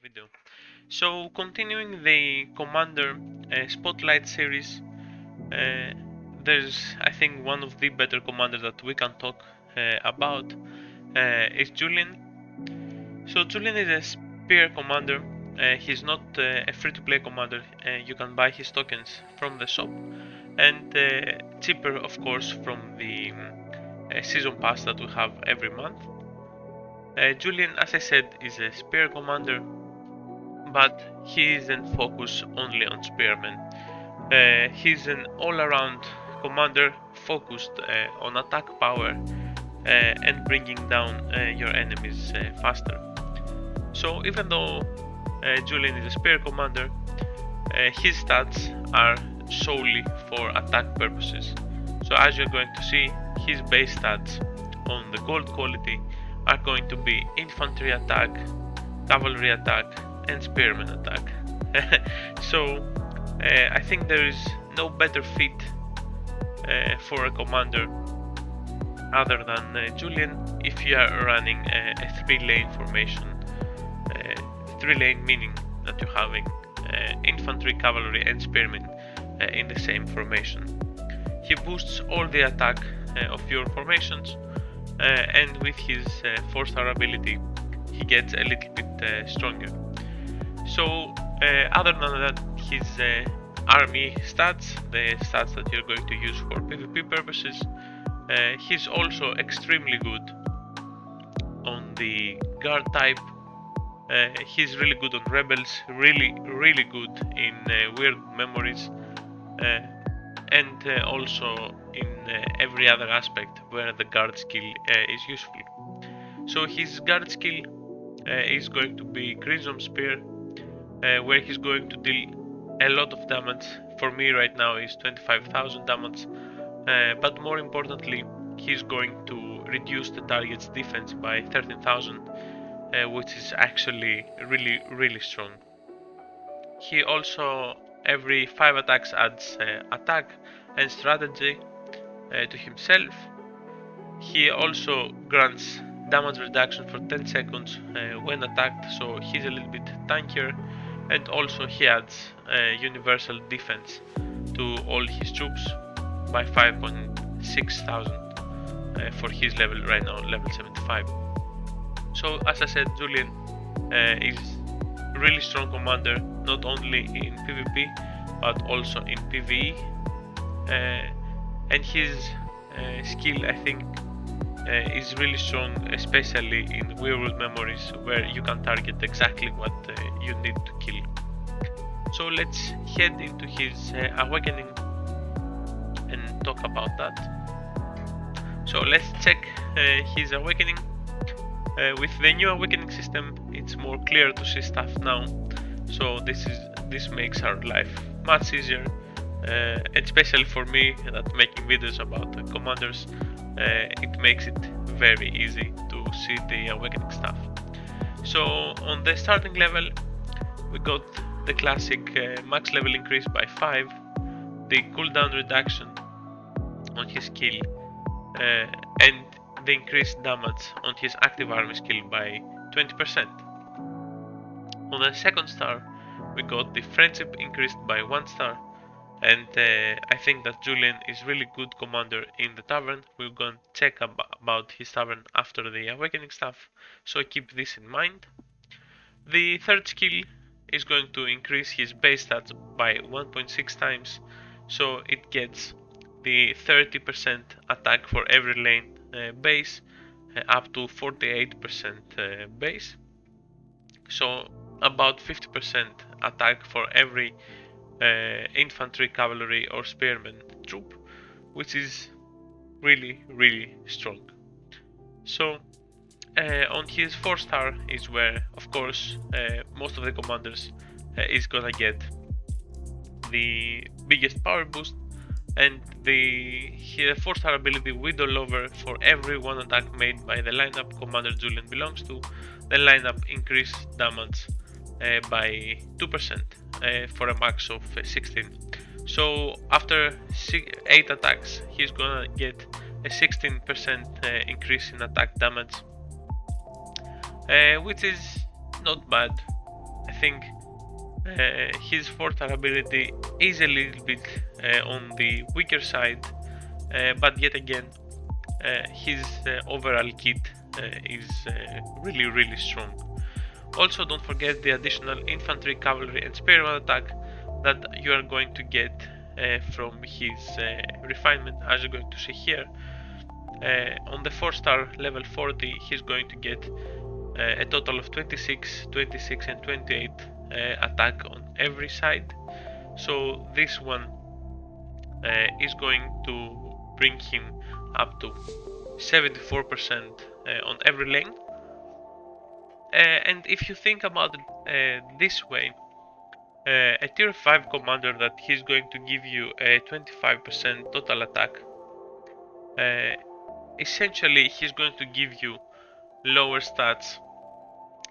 video. So continuing the Commander Spotlight series, there's I think one of the better commanders that we can talk about is Julien. So Julien is a spear commander. He's not a free-to-play commander. You can buy his tokens from the shop, and cheaper of course from the season pass that we have every month. Julien, as I said, is a spear commander, but he isn't focused only on spearmen. He's an all-around commander focused on attack power and bringing down your enemies faster. So even though Julien is a spear commander, his stats are solely for attack purposes. So as you're going to see, his base stats on the gold quality are going to be infantry attack, cavalry attack, and spearman attack. So I think there is no better fit for a commander other than Julien if you are running a 3-lane formation. 3-lane meaning that you're having infantry, cavalry, and spearmen in the same formation. He boosts all the attack of your formations, and with his 4-star ability he gets a little bit stronger. So other than that, his army stats, the stats that you're going to use for PvP purposes, he's also extremely good on the guard type. He's really good on rebels, really good in weird memories, and also in every other aspect where the guard skill is useful. So his guard skill is going to be Crimson Spear, where he's going to deal a lot of damage. For me right now is 25,000 damage, but more importantly he's going to reduce the target's defense by 13,000, which is actually really strong. He also every 5 attacks adds attack and strategy to himself. He also grants damage reduction for 10 seconds when attacked, so he's a little bit tankier, and also he adds universal defense to all his troops by 5,600 for his level right now, level 75. So as I said, Julien is really strong commander, not only in PvP but also in PvE, and his skill I think is really strong, especially in weird memories where you can target exactly what you need to kill. So let's head into his awakening and talk about that. So let's check his awakening. With the new awakening system, it's more clear to see stuff now, so this makes our life much easier, especially for me that making videos about commanders, it makes it very easy to see the awakening stuff. So on the starting level we got the classic max level increase by 5, the cooldown reduction on his skill, and the increased damage on his active army skill by 20%. On the second star we got the friendship increased by 1 star, and I think that Julien is really good commander in the tavern. We're going to check about his tavern after the awakening stuff, so keep this in mind. The third skill is going to increase his base stats by 1.6 times, so it gets the 30% attack for every lane base, up to 48% base, so about 50% attack for every infantry, cavalry or spearman troop, which is really strong. So on his 4-star is where of course most of the commanders is gonna get the biggest power boost, and his 4-star ability Widow Lover. For every 1 attack made by the lineup Commander Julien belongs to, the lineup increase damage by 2% for a max of 16. So after 8 attacks he's gonna get a 16% increase in attack damage, which is not bad. I think his fourth ability is a little bit on the weaker side, but yet again, his overall kit is really strong. Also, don't forget the additional infantry, cavalry, and spearman attack that you are going to get from his refinement, as you're going to see here. On the 4-star level 40, he's going to get a total of 26, 26, and 28 attack on every side. So this one is going to bring him up to 74% on every lane. And if you think about it this way, a tier 5 commander that he's going to give you a 25% total attack, essentially he's going to give you lower stats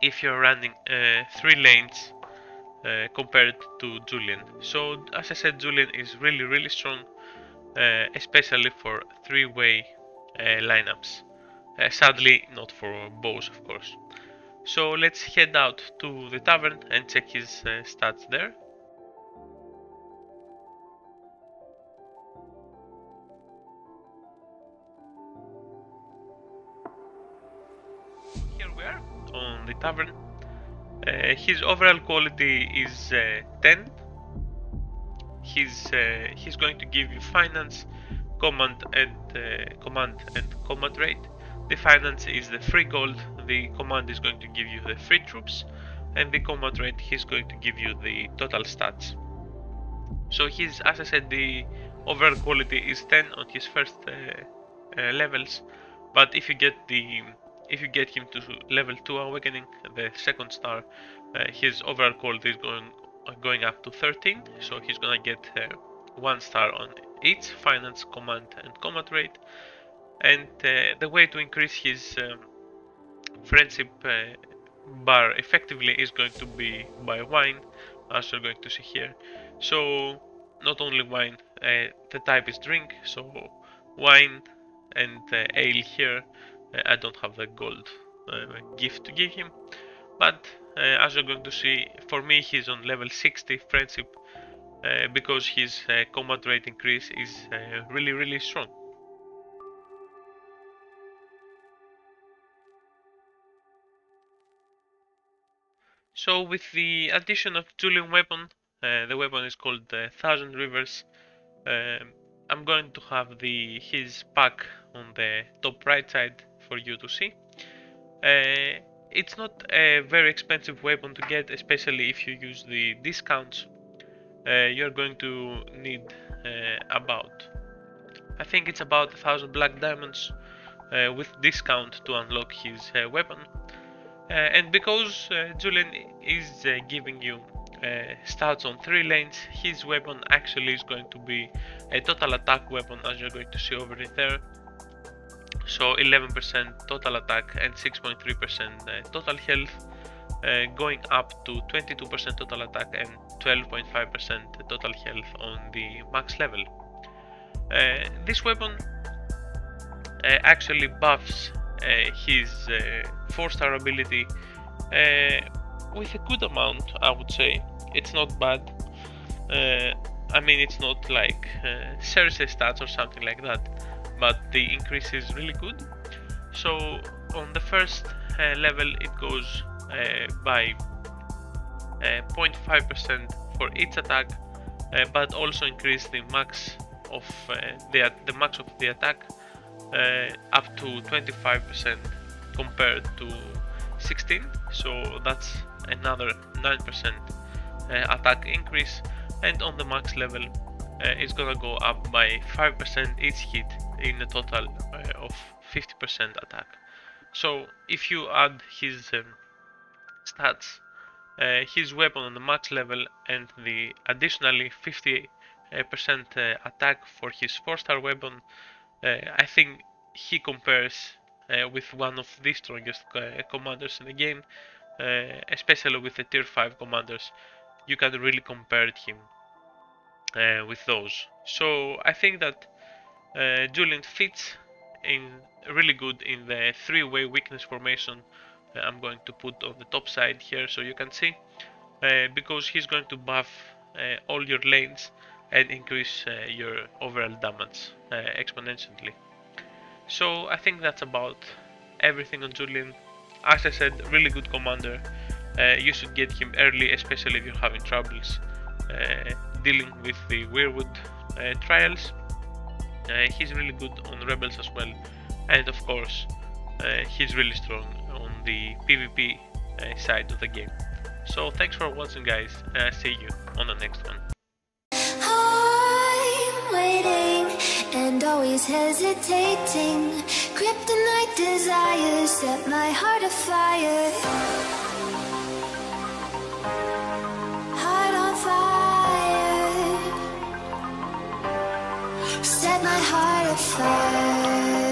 if you're running 3 lanes compared to Julien. So as I said, Julien is really strong, especially for 3-way lineups. Sadly, not for bows, of course. So let's head out to the tavern and check his stats there. Here we are on the tavern. His overall quality is 10. He's going to give you finance, command and combat rate. The finance is the free gold. The command is going to give you the free troops, and the combat rate he's going to give you the total stats. So his, as I said, the overall quality is 10 on his first levels, but if you get him to level 2 awakening, the 2nd star, his overall quality is going up to 13. So he's gonna get 1 star on each finance, command, and combat rate. And the way to increase his friendship bar effectively is going to be by wine, as you're going to see here. So not only wine, the type is drink, so wine and ale here. I don't have the gold gift to give him, but as you're going to see, for me he's on level 60 friendship because his combat rate increase is really strong. So with the addition of Julien weapon, the weapon is called Thousand Rivers. I'm going to have his pack on the top right side for you to see. It's not a very expensive weapon to get, especially if you use the discounts. You're going to need about, I think it's about 1,000 black diamonds with discount to unlock his weapon. And because Julien is giving you stats on 3 lanes, his weapon actually is going to be a total attack weapon, as you're going to see over there. So 11% total attack and 6.3% total health, going up to 22% total attack and 12.5% total health on the max level. This weapon actually buffs his 4-star ability with a good amount, I would say. It's not bad. I mean, it's not like Cersei stats or something like that, but the increase is really good. So on the first level it goes by 0.5% for each attack, but also increase the max of the max of the attack up to 25% compared to 16. So that's another 9% attack increase, and on the max level it's gonna go up by 5% each hit in a total of 50% attack. So if you add his stats, his weapon on the max level and the additionally 50% attack for his 4-star weapon, I think he compares with one of the strongest commanders in the game, especially with the tier 5 commanders. You can really compare him with those. So I think that Julien fits in really good in the 3-way weakness formation. I'm going to put on the top side here so you can see. because he's going to buff all your lanes and increase your overall damage exponentially. So I think that's about everything on Julien. As I said, really good commander. You should get him early, especially if you're having troubles dealing with the Weirwood trials. He's really good on Rebels as well, and of course he's really strong on the PvP side of the game. So thanks for watching, guys, and see you on the next one. I'm waiting and always hesitating. Kryptonite desires set my heart afire. Heart on fire. Set my heart afire.